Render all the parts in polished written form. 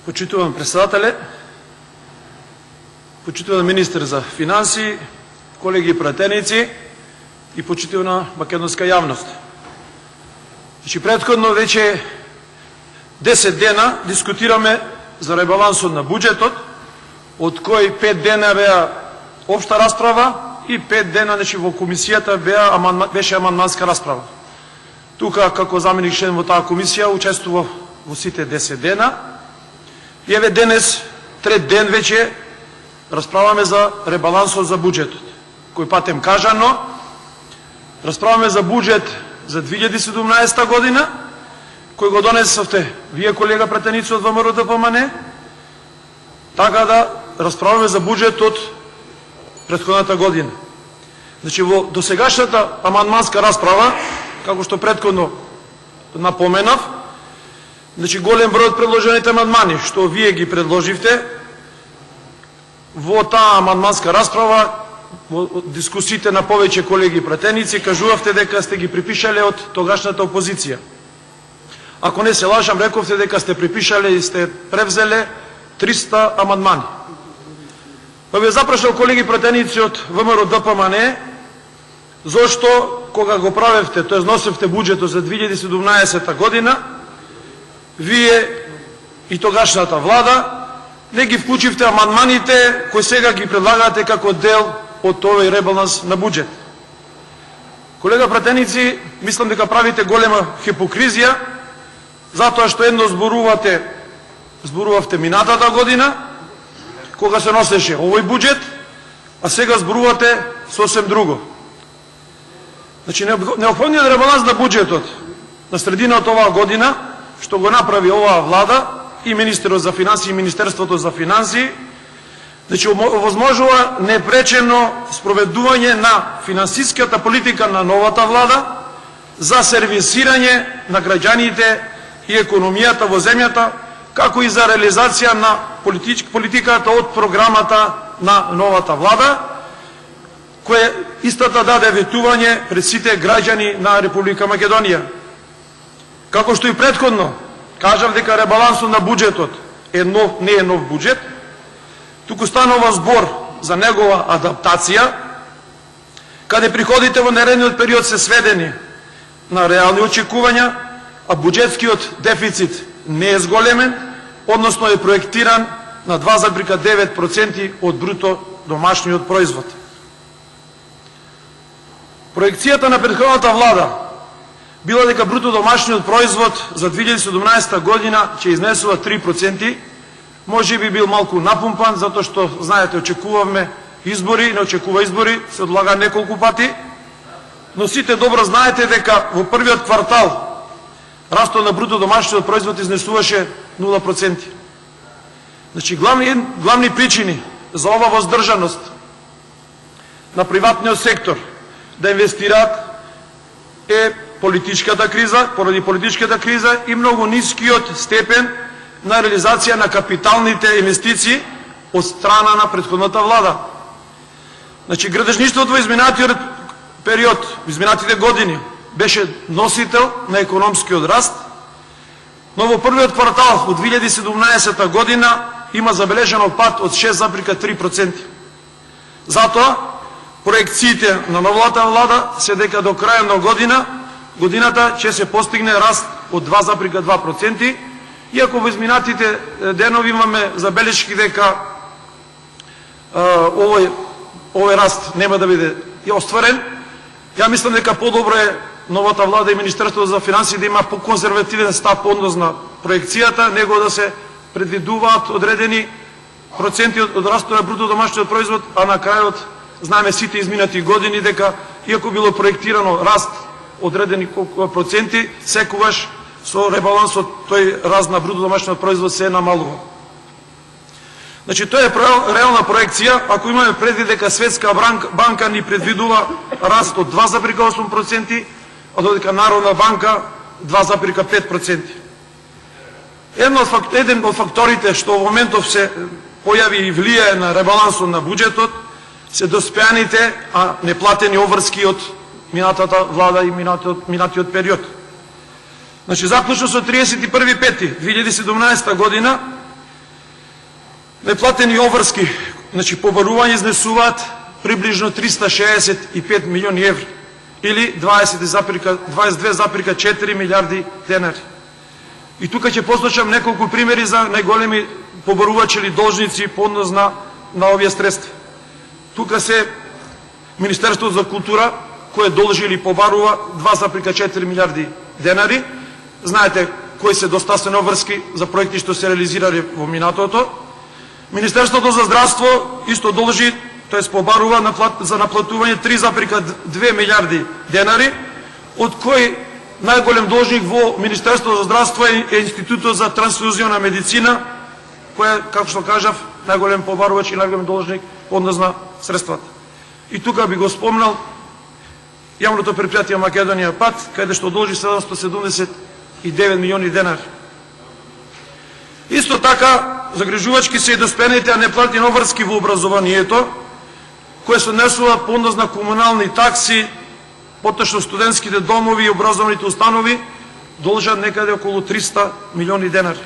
Почитуван председателе, почитуван министер за финансии, колеги и пратеници и почитувана македонска јавност. Претходно веќе 10 дена дискутираме за ребалансот на буџетот, од кои 5 дена беа општа расправа и 5 дена во комисијата беше амандманска расправа. Тука, како заменик член во таа комисија, учествував во сите 10 дена. И еве денес, трет ден веќе, расправаме за ребалансот за буџетот. Кој патем кажано, расправаме за буџет за 2017 година, кој го донесовте вие, колега пратеници од ВМРО-ДПМНЕ, така да расправаме за буџет од претходната година. Значи, во досегашната амандманска расправа, како што претходно напоменав, значи голем број од предложените амандмани, што вие ги предложивте, во таа амандманска расправа, во дискусиите на повеќе колеги пратеници, кажувавте дека сте ги припишале од тогашната опозиција. Ако не се лажам, рековте дека сте припишале и сте превзеле 300 амандмани. Па ви запрашал, колеги пратеници од ВМРО-ДПМНЕ, зошто кога го правевте, тоест носевте буџетот за 2017 година, вие и тогашната влада не ги вклучивте амандманите кои сега ги предлагате како дел од овој ребаланс на буџет. Колега пратеници, мислам дека правите голема хипокризија, затоа што едно зборувавте минатата година, кога се носеше овој буџет, а сега зборувате сосем друго. Значи, неопходниот ребаланс на буџетот на средината оваа година, што го направи оваа влада и Министерот за финансии и Министерството за финансии, значи овозможува непречено спроведување на финансиската политика на новата влада за сервисирање на граѓаните и економијата во земјата, како и за реализација на политиката од програмата на новата влада, која истата даде ветување пред сите граѓани на Република Македонија. Како што и претходно кажав дека ребалансот на буџетот не е нов буџет, туку станува збор за негова адаптација, каде приходите во наредниот период се сведени на реални очекувања, а буџетскиот дефицит не е зголемен, односно е проектиран на 2,9% од бруто домашниот производ. Проекцијата на претходната влада била дека бруто домашниот производ за 2017 година ќе изнесува 3%, може би бил малку напумпан, затоа што, знаете, очекувавме избори, не очекува избори, се одлага неколку пати, но сите добро знаете дека во првиот квартал растот на бруто домашниот производ изнесуваше 0%. Значи, главни причини за ова воздржаност на приватниот сектор да инвестираат е политичката криза, поради политичката криза и многу нискиот степен на реализација на капиталните инвестиции од страна на претходната влада. Значи, градежништвото во изминатиот период, изминатите години, беше носител на економскиот раст, но во првиот квартал од 2017 година има забележено пад од 6,3%. Затоа, проекциите на новата влада се дека до крај на годината ќе се постигне раст од 2,2%, иако во изминатите денови имаме забелешки дека овој раст нема да биде остварен. Ја мислам дека подобро е новата влада и Министерството за финансии да има по-конзервативен став по однос на проекцијата, него да се предвидуваат одредени проценти од растот на бруто домашниот производ, а на крајот знаеме сите изминати години дека иако било проектирано раст одредени проценти, секогаш со ребалансот тој раст на бруто домашниот производ се намалува. Значи, тоа е реална проекција, ако имаме предвид дека Светска банка ни предвидува раст од 2,8%, а додека Народна банка 2,5%. Еден од факторите што во моментов се појави и влијае на ребалансот на буџетот се доспеаните, а неплатени обврски од минатата влада и минатиот период. Значи, заклучно со 31.5.2017 година, Неплатени обврски, значи побарување изнесуваат приближно 365 милиони еври или 22,4 милиарди денари. И тука ќе посочам неколку примери за најголеми побарувачи или должници по однос на овие средства. Тука се Министерството за култура, кое должи или побарува 2,4 милиарди денари. Знаете кои се достасени обврски за проекти што се реализирали во минатото. Министерството за здравство исто должи, тоест побарува за наплатување 3,2 милиарди денари, од кои најголем должник во Министерството за здравство е Институтот за трансфузионна медицина, кој е, како што кажав, најголем побарувач и најголем должник по однос на средствата. И тука би го спомнал јавното предпријатие Македонија пат, каде што должи 779 милиони денари. Исто така, загрижувачки се и доспените, а неплатени обврски во образованието, кои се однесува по однос на комунални такси, поточно студентските домови и образовните установи, должат некаде околу 300 милиони денари.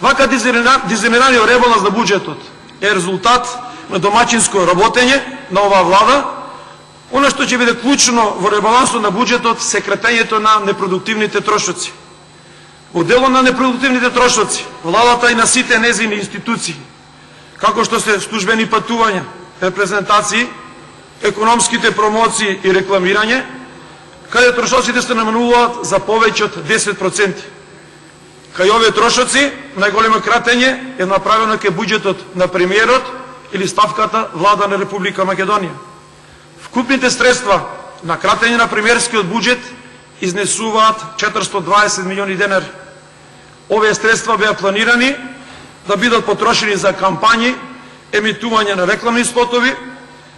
Вака дизајнираниот ребаланс на буџетот е резултат на домаќинско работење на оваа влада. Оно што ќе биде клучно во ребалансот на буџетот се кратењето на непродуктивните трошоци. Во делот на непродуктивните трошоци, владата и на сите незини институции, како што се службени патувања, репрезентации, економските промоции и рекламирање, каде трошоците се намалуваат за повеќе од 10%. Кај овие трошоци, најголемо кратење е направено кај буџетот на премиерот или ставката Влада на Република Македонија. Вкупните средства на кратење на премиерскиот буџет изнесуваат 420 милиони денари. Овие средства беа планирани да бидат потрошени за кампањи, емитување на рекламни спотови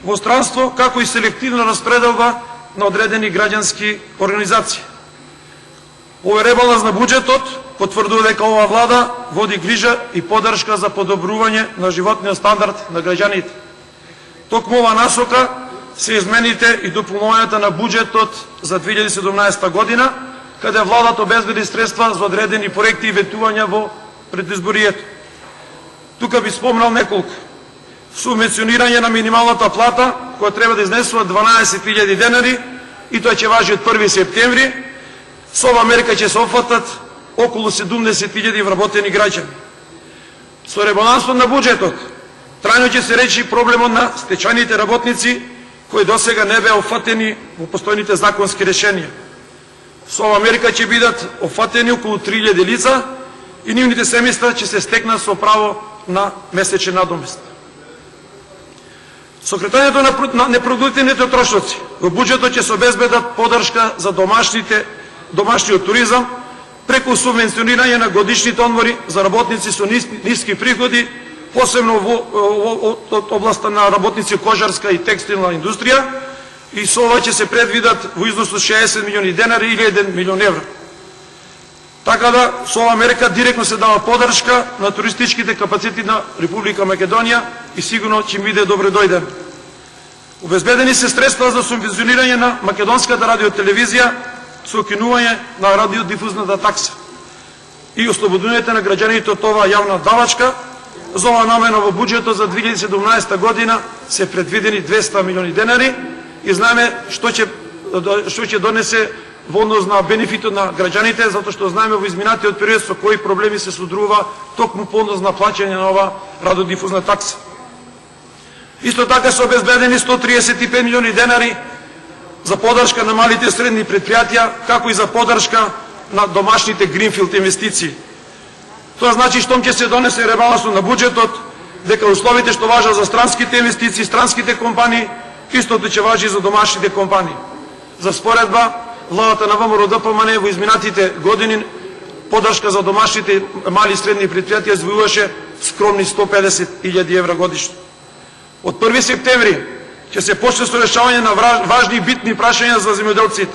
во странство, како и селективна распределба на одредени граѓански организации. Овој ребаланс на буџетот потврдува дека оваа влада води грижа и поддршка за подобрување на животниот стандард на граѓаните. Токму оваа насока се измените и дополнувањата на буџетот за 2017 година, каде владата обезбеди средства за одредени проекти и ветувања во предизборието. Тука би спомнал неколку. Субвенционирање на минималната плата, која треба да изнесува 12.000 денари, и тоа ќе важи од 1 септември. Со ова мерка ќе се опфатат околу 70.000 вработени граѓани. Со ребалансот на буџетот трајно ќе се реши проблемот на стечајните работници, кои досега не беа опфатени во постојните законски решенија. Со ова мерка ќе бидат опфатени околу 3.000 лица и нивните семејства ќе се стекнат со право на месечен надомест. Со кратењето на непродуктивните трошоци во буџетот ќе се обезбедат поддршка за домашниот туризам преку субвенционирање на годишните одмори за работници со ниски приходи, посебно во областта на работници кожарска и текстилна индустрија, и со ова ќе се предвидат во износ од 60 милиони денари или 1 милион евра. Така да, со ова мерка директно се дава поддршка на туристичките капацитети на Република Македонија и сигурно ќе биде добре дојден. Обезбедени се средства за субвенционирање на македонската радиотелевизија со укинување на радиодифузната такса и ослободувањето на граѓаните од оваа јавна давачка. За ова намена во буџетот за 2017 година се предвидени 200 милиони денари и знаеме што ќе донесе во однос на бенефитот на граѓаните, затоа што знаеме во изминатиот период со кои проблеми се содрува токму по однос на плаќање на оваа радиодифузна такса. Исто така се обезбедени 135 милиони денари за поддршка на малите и средни предпријатија, како и за поддршка на домашните гринфилд инвестиции. Тоа значи штом ќе се донесе ребалансот на буџетот, дека условите што важат за странските инвестиции, странските компании, истото ќе важи за домашните компании. За споредба, владата на ВМРО ДПМН во изминатите години поддршка за домашните мали и средни предпријатија извојуваше скромни 150.000 евра годишно. Од 1 септември ќе се почне со решавање на важни и битни прашања за земјоделците.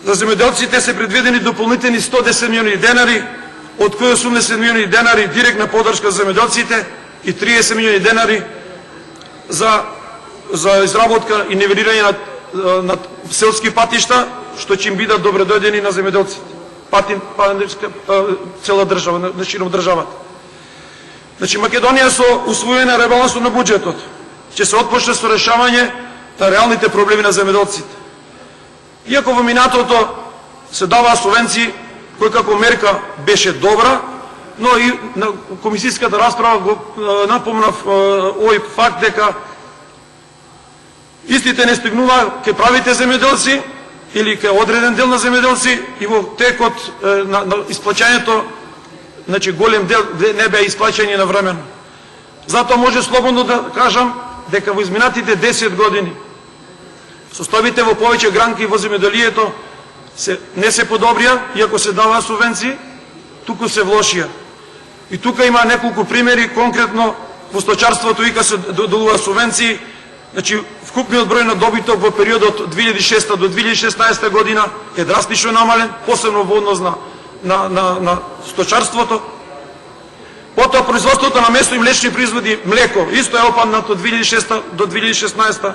За земјоделците се предвидени дополнителни 110 милиони денари, од кои 80 милиони денари директна поддршка за земјоделците и 30 милиони денари за изработка и нивелирање на селски патишта, што ќе им бидат добре дојдени на земјоделците. Цела држава, на широм државата. Значи Македонија со усвоена ребалансот на буџетот ќе се отпочне со решавање на реалните проблеми на земјоделците. Иако во минатото се даваа субвенции, кој како мерка беше добра, но и на комисиската расправа го напомнав овој факт дека истите не стигнува ке правите земјоделци или ке одреден дел на земјоделци и во текот на исплаќањето, значи голем дел не беа исплаќани на време. Затоа може слободно да кажам дека во изминатите 10 години состојбите во повеќе гранки во земјоделието не се подобрија, иако се даваа субвенции, туку се влошија. И тука има неколку примери, конкретно во сточарството ика се доделува субвенции, значи вкупниот број на добиток во периодот од 2006 до 2016 година е драстично намален, посебно во однос на сточарството. Потоа производството на месо и млечни производи, млеко, исто е опаднато од 2006 до 2016.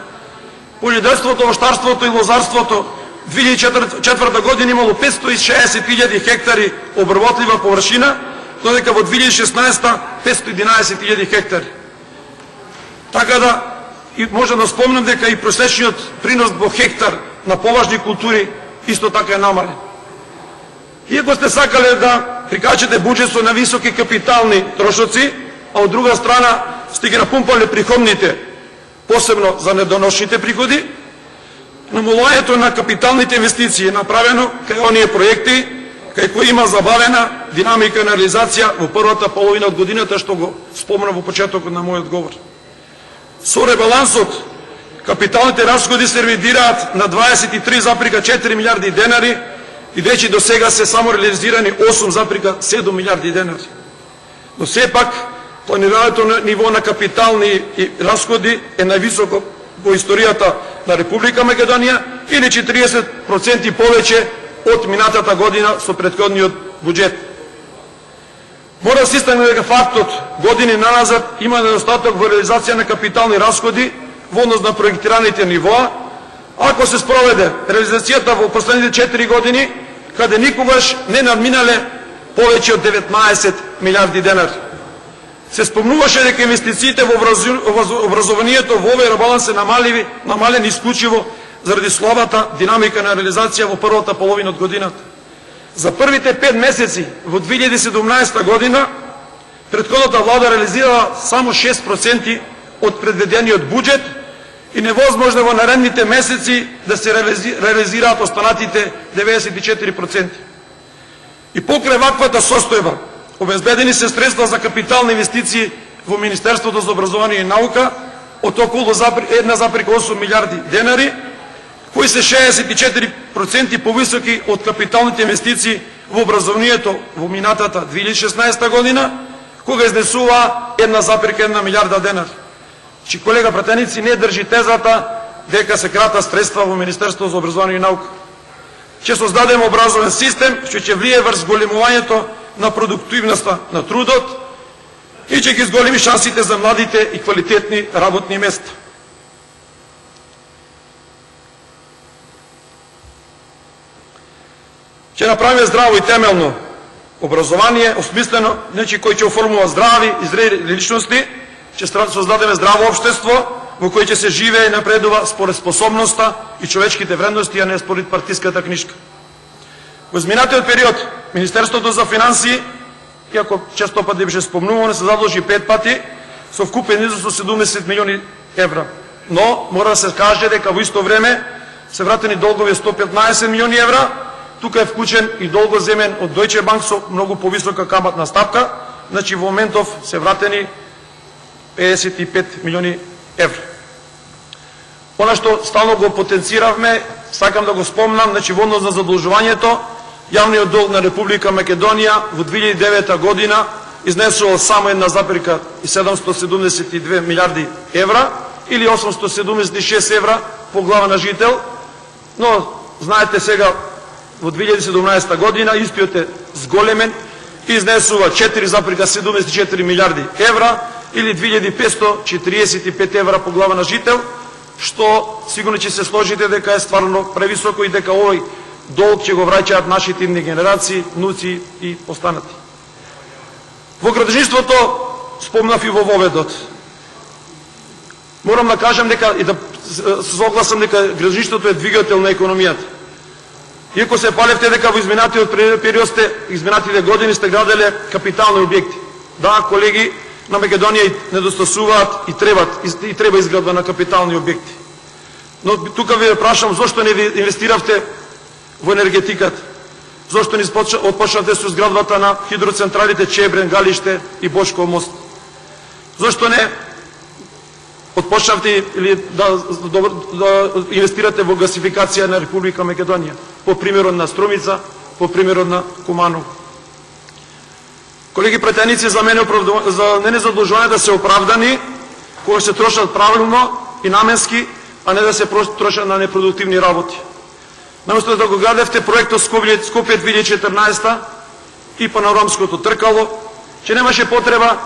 Полјоделството, овощарството и лозарството 2004 година имало 560.000 хектари обработлива површина, додека во 2016 511.000 хектари. Така да и може да спомнам дека и просечниот принос во хектар на поважни култури исто така е намален. Иако сте сакале да прикачате буџет со нависоки капитални трошоци, а од друга страна сте ги напумпале приходните, посебно за недоношните приходи, намалувањето на капиталните инвестиции е направено кај оние проекти кај кои има забавена динамика на реализација во првата половина од годината, што го спомнав во почетокот на мојот говор. Со ребалансот капиталните расходи се ревидираат на 23,4 милиарди денари и веќе до сега се само реализирани 8,7 милиарди денари. Но сепак планираното ниво на капитални расходи е највисоко во историјата на Република Македонија или 40% повеќе од минатата година со претходниот буџет. Мора да се истакне дека фактот години наназад има недостаток во реализација на капитални расходи во однос на проектираните нивоа, ако се спроведе реализацијата во последните 4 години, каде никогаш не надминале повеќе од 19 милиарди денари. Се спомнуваше дека инвестициите во образованието во овој ребаланс се намалени исклучиво заради слабата динамика на реализација во првата половина од годината. За првите 5 месеци во 2017 година претходната влада реализирала само 6% од предвидениот буџет и невозможно во наредните месеци да се реализираат останатите 94%. И покрај ваквата состојба обезбедени се средства за капитални инвестиции во Министерството за образование и наука од околу 1,8 милиарди денари, кои се 64% повисоки од капиталните инвестиции во образованието во минатата 2016 година, кога изнесува 1,1 милиарда денари. Чи колега пратеници, не држи тезата дека се крата средства во Министерството за образование и наука. Ќе создадеме образовен систем што ќе влие врз големувањето на продуктивноста на трудот и ќе ги зголеми шансите за младите и квалитетни работни места. Ќе направиме здраво и темелно образование, осмислено, значи кој ќе оформува здрави и зрели личности, ќе создадеме здраво општество во кој ќе се живее и напредува според способноста и човечките вредности, а не според партиската книжка. Во изминатиот период Министерството за финансии, иако често пати беше спомнувано, се задолжи 5 пати со вкупен износ од 70 милиони евра. Но мора да се каже дека во исто време се вратени долгови 115 милиони евра. Тука е вклучен и долго земен од Deutsche Bank со многу повисока каматна стапка, значи во моментов се вратени 55 милиони евра. Она што стално го потенциравме, сакам да го спомнам, значи во однос на задолжувањето, јавниот долг на Република Македонија во 2009 година изнесувал само 1,772 милиарди евра или 876 евра по глава на жител, но знаете сега во 2017 година истиот е зголемен и изнесува 4,74 милиарди евра или 2545 евра по глава на жител, што сигурно ќе се сложите дека е стварно превисоко и дека овој долг ќе го враќаат нашите идни генерации, внуци и останати. Во градежниството спомнав и во воведот. Морам да кажам дека и да согласам дека градушништвото е двигател на економијата. Иако се палевте дека во изминатиот период изминатите години сте граделе капитални објекти. Да, колеги, на Македонија недостасуваат и треба изградба на капитални објекти. Но тука ви прашам, зошто не ви инвестиравте во енергетиката? Зошто не отпочнавте со изградбата на хидроцентралите Чебрен, Галиште и Бошков мост? Зошто не отпочнавте или да инвестирате во гасификација на Република Македонија? По примерот на Струмица, по примерот на Куманово. Колеги претеници, за мене задлужување да се оправдани кога се трошат правилно и наменски, а не да се трошат на непродуктивни работи. Наместо да го градевте проектот Скопје 2014 и панорамското тркало, че немаше потреба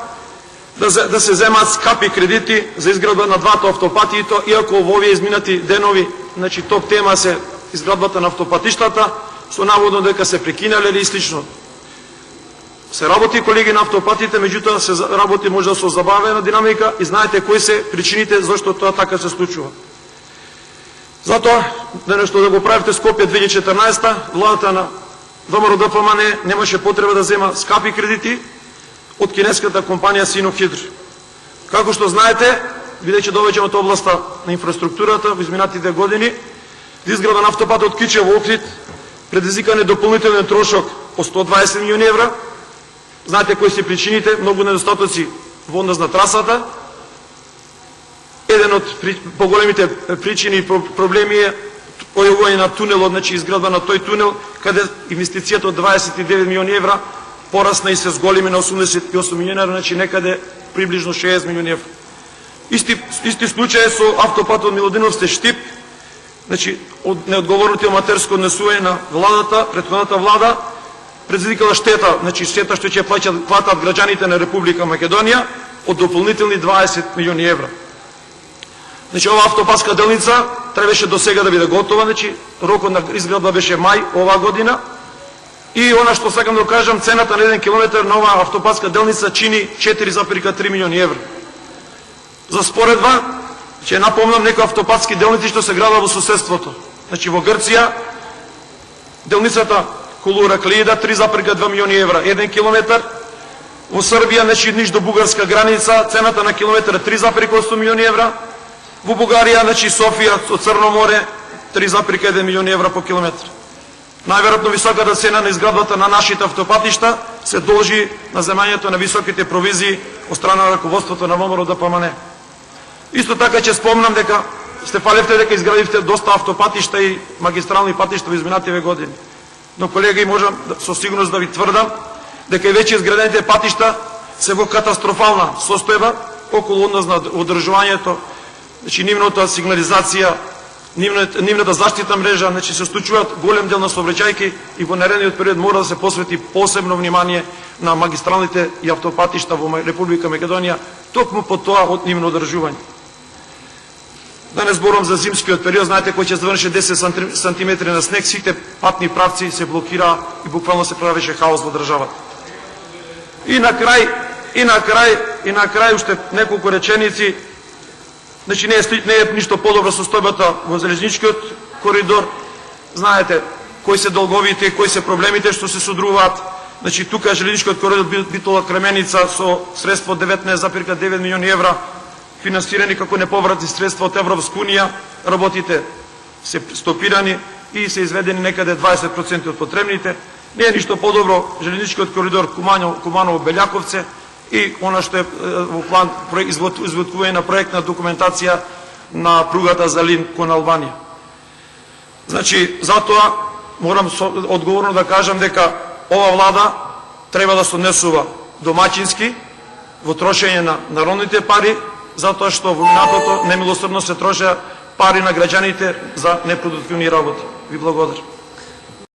да се земаат скапи кредити за изградба на двата автопати, иако во овие изминати денови, значи топ тема се изградбата на автопатиштата, со наводно дека се прекинале или слично. Се работи, колеги, на автопатите, меѓутоа се работи може да со забавена динамика и знаете кои се причините зашто тоа така се случува. Затоа, денешто да го правите Скопје 2014, владата на ВМРО ДПМН немаше потреба да зема скапи кредити од кинеската компанија Синохидр. Како што знаете, бидејќи довеќе од областа на инфраструктурата во изминатите години, изграда на автопат од Кичево Охрид предизвикан е дополнителен трошок од 120 милиони евра. Знаете кои се причините, многу недостатоци во однос на трасата. Еден од поголемите причини и проблеми е појавување на тунелот, значи изградба на тој тунел, каде инвестицијата од 29 милиони евра порасна и се зголеми на 88 милиони евра, значи некаде приближно 60 милиони евра. Исти случај со автопатот Милодиновци-Штип, значи од неодговорното аматерско однесување на владата, претходната влада, предизвикала штета, значи штета што ќе платат граѓаните на Република Македонија од дополнителни 20 милиони евра. Значи ова автопатска делница требаше до сега да биде готова, значи рокот на изградба беше мај оваа година. И она што сакам да кажам, цената на 1 километар на оваа автопатска делница чини 4,3 милиони евра. За споредба, ќе напомнам некои автопатски делници што се градат во соседството. Значи во Грција делницата Кулура-Клида 3,2 милиони евра, 1 километар. Во Србија, значи Ниш до бугарска граница, цената на километар 3,8 милиони евра. Во Бугарија, значи Софија од Црно море 3,1 милиони евра по километар. Најверојатно високата цена на изградбата на нашите автопатишта се должи на земањето на високите провизии од страна на раководството на ВМРО ДПМН. Исто така ќе спомнам дека сте фалевте дека изградивте доста автопатишта и магистрални патишта во изминативе години. Но колеги, можам со сигурност да ви тврдам дека и веќе изградените патишта се во катастрофална состојба околу однос на одржувањето, значи нивната сигнализација, нивната заштитна мрежа, значи се случуваат голем дел на сообраќајки и во наредниот период мора да се посвети посебно внимание на магистралните и автопатишта во Република Македонија, токму по тоа од нивно одржување. Да не зборам за зимскиот период, знаете кој ќе заврши 10 сантиметри на снег, сите патни правци се блокираа и буквално се правеше хаос во државата. И на крај уште неколку реченици. Значи не е ништо подобро состојбата во железничкиот коридор. Знаете кои се долговите, кои се проблемите што се содруваат. Значи тука железничкиот коридор Битола Кременица со средство од 19,9 милиони евра финансирани како неповратни средства од Европска унија, работите се стопирани и се изведени некаде 20% од потребните. Не е ништо подобро железничкиот коридор Куманово-Белјаковце и она што е во план изводкување на проектна документација на пругата за Лин кон Албанија. Значи, затоа морам одговорно да кажам дека ова влада треба да се однесува домаќински во трошење на народните пари, затоа што во минатото немилосрдно се трошеа пари на граѓаните за непродуктивни работи. Ви благодарам.